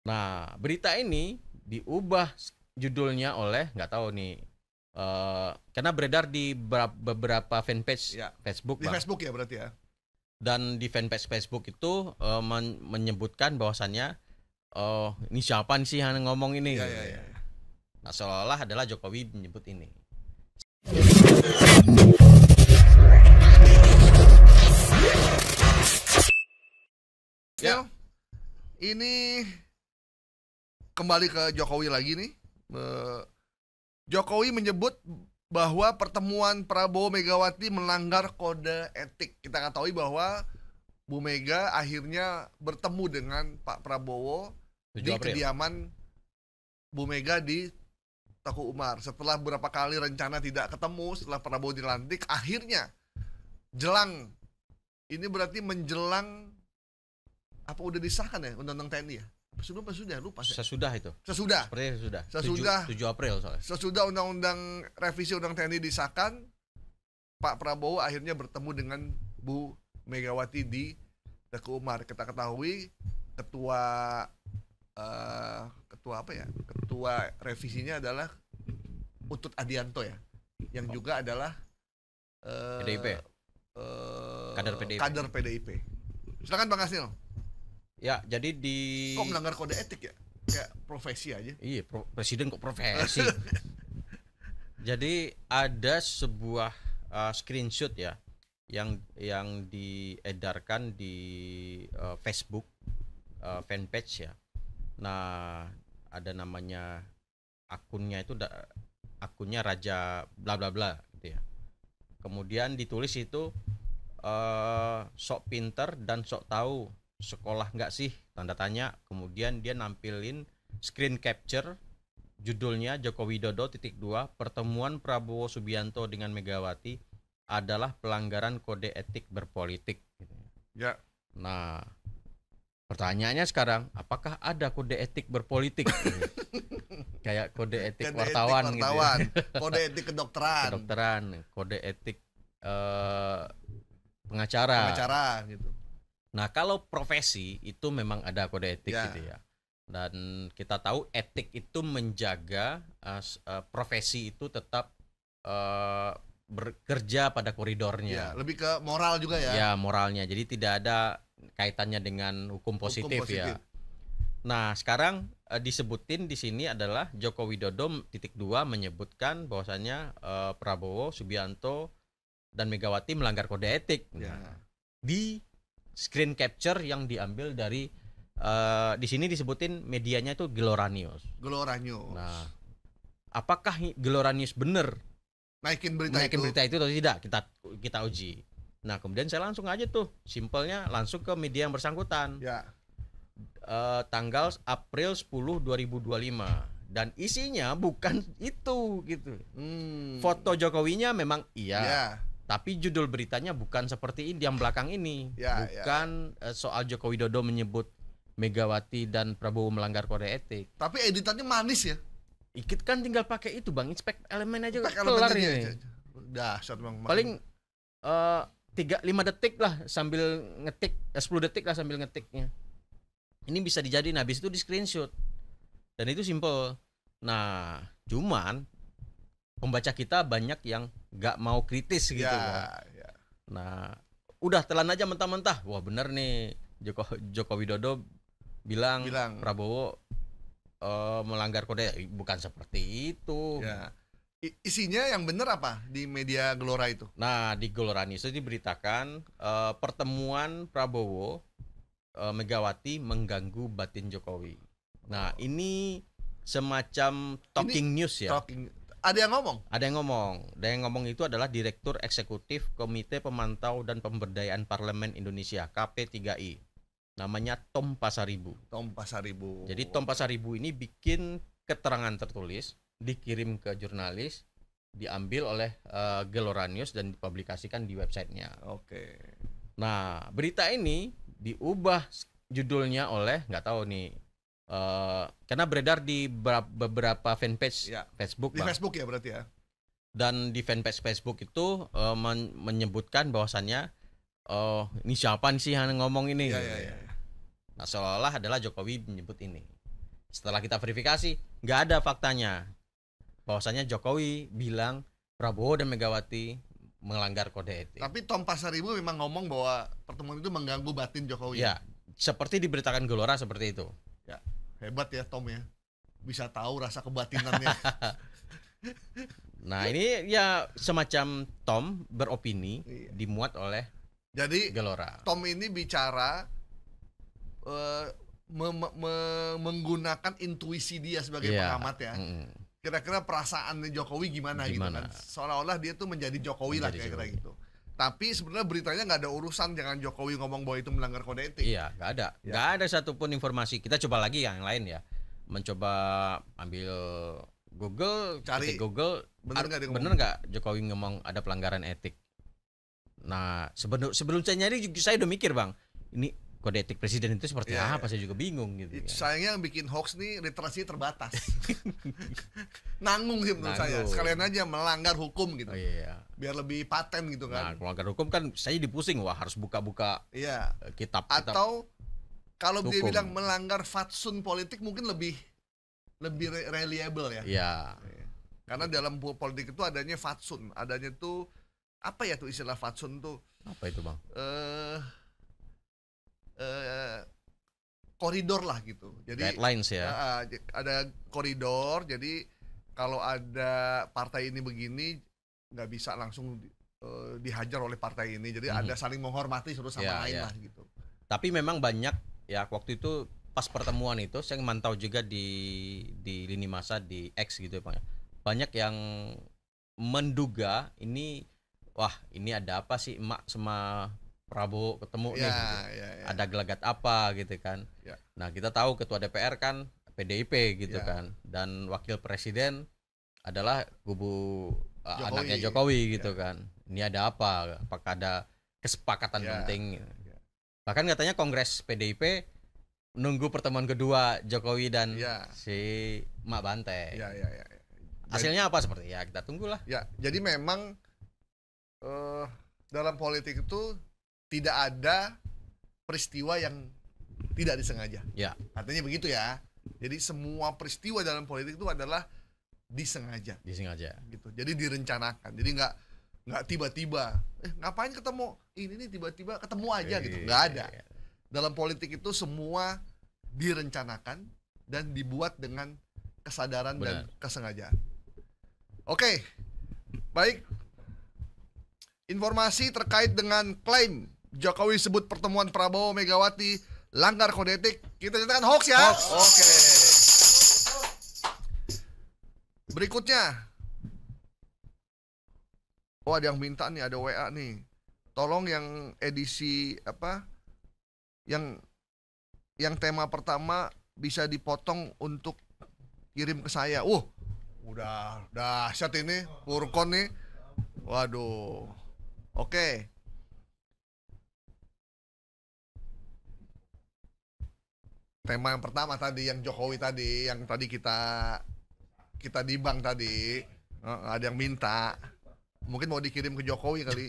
Nah, berita ini diubah judulnya oleh nggak tahu nih, karena beredar di beberapa fanpage Ya. Facebook, Di Bang. Facebook ya berarti ya. Dan di fanpage Facebook itu menyebutkan bahwasannya, ini siapa sih yang ngomong ini? Iya, Gitu iya, ya. iya. Nah, seolah-olah adalah Jokowi menyebut ini. Ya. Ini kembali ke Jokowi lagi nih. Jokowi menyebut bahwa pertemuan Prabowo Megawati melanggar kode etik. Kita ketahui bahwa Bu Mega akhirnya bertemu dengan Pak Prabowo 7 di April. kediaman Bu Mega di Teguh Umar. Setelah beberapa kali rencana tidak ketemu setelah Prabowo dilantik, akhirnya jelang ini berarti menjelang apa udah disahkan ya Undang-Undang TNI ya? Sudah lupa saya. Sesudah itu. Sesudah. Sepertinya sudah. Sesudah. 7 April soalnya. Sesudah Undang-Undang revisi Undang TNI disahkan, Pak Prabowo akhirnya bertemu dengan Bu Megawati di Teguh Umar. Kita ketahui ketua apa ya? Ketua revisinya adalah Utut Adianto ya, yang juga adalah PDIP. kader PDIP. Silakan Bang Asnil. Ya, jadi di Kok melanggar kode etik ya? Kayak profesi aja. Iya, presiden kok profesi. Jadi ada sebuah screenshot ya yang diedarkan di Facebook fanpage ya. Nah, ada namanya akunnya itu akunnya Raja bla bla bla gitu ya. Kemudian ditulis itu sok pinter dan sok tahu, sekolah nggak sih, tanda tanya. Kemudian dia nampilin screen capture judulnya Joko Widodo .2 pertemuan Prabowo Subianto dengan Megawati adalah pelanggaran kode etik berpolitik gitu. Ya. Nah, pertanyaannya sekarang, apakah ada kode etik berpolitik? Kayak kode etik wartawan gitu ya. Kode etik kedokteran, kode etik pengacara gitu. Nah, kalau profesi itu memang ada kode etik Ya. gitu ya. Dan kita tahu etik itu menjaga profesi itu tetap bekerja pada koridornya. Ya, lebih ke moral juga ya. Ya, moralnya. Jadi tidak ada kaitannya dengan hukum positif ya. Nah, sekarang disebutin di sini adalah Joko Widodo .2 menyebutkan bahwasannya Prabowo Subianto dan Megawati melanggar kode etik. Ya. Di screen capture yang diambil dari di sini disebutin medianya itu Gelora News. Nah, apakah Gelora News bener naikin berita itu atau tidak? Kita uji. Nah, kemudian saya langsung aja tuh, simpelnya langsung ke media yang bersangkutan. Ya. Tanggal April 10 2025 dan isinya bukan itu gitu. Foto Jokowinya memang iya. Ya. Tapi judul beritanya bukan seperti ini yang belakang ini. Ya, bukan soal Joko Widodo menyebut Megawati dan Prabowo melanggar kode etik. Tapi editannya manis ya. Ikut kan tinggal pakai itu Bang, inspect elemen aja kelar ini. Dahsyat Bang. Paling 3-5 detik lah sambil ngetik, 10 detik lah sambil ngetiknya. Ini bisa dijadiin, habis itu di screenshot. Dan itu simple. Nah, cuman pembaca kita banyak yang nggak mau kritis gitu. Ya. Nah, udah telan aja mentah-mentah. Wah, bener nih Joko Widodo bilang Prabowo melanggar kode. Bukan seperti itu. Ya. Isinya yang bener apa di media Gelora itu? Nah, di Gelora News itu diberitakan pertemuan Prabowo Megawati mengganggu batin Jokowi. Nah, ini semacam talking news ya. Ada yang ngomong? Ada yang ngomong itu adalah Direktur Eksekutif Komite Pemantau dan Pemberdayaan Parlemen Indonesia (KP3I). Namanya Tom Pasaribu. Jadi Tom Pasaribu ini bikin keterangan tertulis, dikirim ke jurnalis, diambil oleh Gelora News dan dipublikasikan di websitenya. Oke. Nah, berita ini diubah judulnya oleh nggak tahu nih, karena beredar di beberapa fanpage Facebook. Di Facebook ya berarti ya. Dan di fanpage Facebook itu menyebutkan bahwasannya ini siapa sih yang ngomong ini? Ya. Nah, seolah-olah adalah Jokowi menyebut ini. setelah kita verifikasi nggak ada faktanya bahwasanya Jokowi bilang Prabowo dan Megawati melanggar kode etik. Tapi Tom Pasaribu memang ngomong bahwa pertemuan itu mengganggu batin Jokowi. Ya, seperti diberitakan Gelora seperti itu. Ya, hebat ya Tom ya. Bisa tahu rasa kebatinannya. Nah, ini ya semacam Tom beropini Iya. dimuat oleh Jadi Gelora. Tom ini bicara menggunakan intuisi dia sebagai Iya. pengamat ya. Mm-mm. Kira-kira perasaan Jokowi gimana gitu kan. Seolah-olah dia tuh menjadi Jokowi lah Menjadi kira-kira Jokowi. gitu. Tapi sebenarnya beritanya nggak ada urusan dengan Jokowi ngomong bahwa itu melanggar kode etik. Iya, nggak ada. Ya. Nggak ada satupun informasi. Kita coba lagi yang lain ya. Mencoba ambil Google, Cari. ketik Google, Bener nggak dia ngomong? bener nggak Jokowi ngomong ada pelanggaran etik? Nah, sebelum saya nyari saya udah mikir, Bang. Ini kode etik presiden itu seperti Iya, apa? Saya juga bingung gitu. Ya. Sayangnya yang bikin hoax nih literasi terbatas. Nanggung sih menurut saya. Nanggung. Sekalian aja melanggar hukum gitu. Oh iya. Biar lebih paten gitu Nah, kan. pelanggar hukum kan saya dipusing, wah harus buka-buka Iya. kitab. Atau kalau dia hukum. bilang melanggar fatsun politik mungkin lebih reliable ya. Iya. Karena dalam politik itu adanya fatsun, adanya tuh apa ya tuh istilah fatsun tuh Apa itu, Bang? koridor lah gitu. Jadi Guidelines ya. ada koridor. Jadi kalau ada partai ini begini nggak bisa langsung dihajar oleh partai ini. Jadi ada saling menghormati satu sama lain lah gitu. Tapi memang banyak ya waktu itu pas pertemuan itu saya mantau juga di lini masa di X gitu ya, Bang. Banyak yang menduga ini wah, ini ada apa sih emak sama Prabowo ketemu nih gitu. Ada gelagat apa gitu kan. Ya. Nah, kita tahu ketua DPR kan PDIP gitu Ya. kan, dan wakil presiden adalah kubu Jokowi. anaknya Jokowi gitu kan. Ini ada apa? Apakah ada kesepakatan Ya. penting? Ya. Bahkan katanya Kongres PDIP nunggu pertemuan kedua Jokowi dan Ya. si Mak Banteng. Ya. Hasilnya apa seperti ya kita tunggulah. Ya, jadi memang dalam politik itu tidak ada peristiwa yang tidak disengaja. Ya. Artinya begitu ya. Jadi semua peristiwa dalam politik itu adalah disengaja. Disengaja. Gitu. Jadi direncanakan. Jadi nggak tiba-tiba. Ngapain ketemu? Ini nih tiba-tiba ketemu aja gitu. Nggak ada. Dalam politik itu semua direncanakan dan dibuat dengan kesadaran dan kesengajaan. Oke, baik. Informasi terkait dengan klaim Jokowi sebut pertemuan Prabowo Megawati langgar kode etik, kita nyatakan hoax ya. Oke. Berikutnya. Oh, ada yang minta nih, ada WA nih. Tolong yang edisi apa? Yang tema pertama bisa dipotong untuk kirim ke saya. Udah dahsyat ini Furkon nih. Waduh. Oke. Tema yang pertama tadi yang Jokowi tadi, yang tadi kita dibang tadi. Ada yang minta. Mungkin mau dikirim ke Jokowi kali.